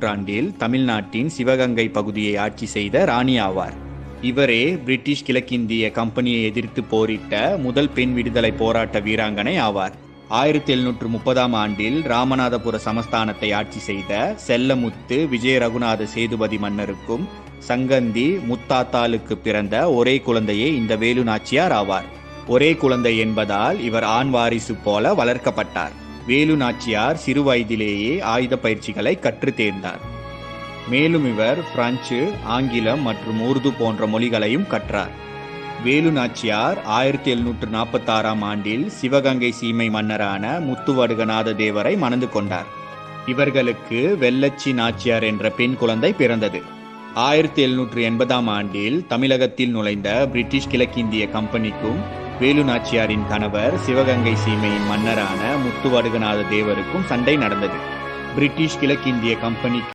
நூற்றாண்டில் தமிழ்நாட்டின் சிவகங்கை பகுதியை ஆட்சி செய்த ராணி ஆவார். இவரே பிரிட்டிஷ் கிழக்கிந்திய கம்பெனியை எதிர்த்து போரிட்ட முதல் பெண் விடுதலை போராட்ட வீராங்கனை ஆவார். 1730ஆம் ஆண்டில் ராமநாதபுர சமஸ்தானத்தை ஆட்சி செய்த செல்லமுத்து விஜய ரகுநாத சேதுபதி மன்னருக்கும் சங்கந்தி முத்தாத்தாளுக்கு பிறந்த ஒரே குழந்தையே இந்த வேலு நாச்சியார் ஆவார். ஒரே குழந்தை என்பதால் இவர் ஆண் வாரிசு போல வளர்க்கப்பட்டார். வேலு நாச்சியார் சிறு வயதிலேயே ஆயுத பயிற்சிகளை கற்று தேர்ந்தார். மேலும் இவர் பிரெஞ்சு, ஆங்கிலம் மற்றும் உருது போன்ற மொழிகளையும் கற்றார். வேலு நாச்சியார் 1746ஆம் ஆண்டில் சிவகங்கை சீமை மன்னரான முத்துவடுகநாத தேவரை மணந்து கொண்டார். இவர்களுக்கு வெள்ளச்சி நாச்சியார் என்ற பெண் குழந்தை பிறந்தது. 1780ஆம் ஆண்டில் தமிழகத்தில் நுழைந்த பிரிட்டிஷ் கிழக்கிந்திய கம்பெனிக்கும் வேலு நாச்சியாரின் கணவர் சிவகங்கை சீமையின் மன்னரான முத்துவடுகநாத தேவருக்கும் சண்டை நடந்தது. பிரிட்டிஷ் கிழக்கிந்திய கம்பெனி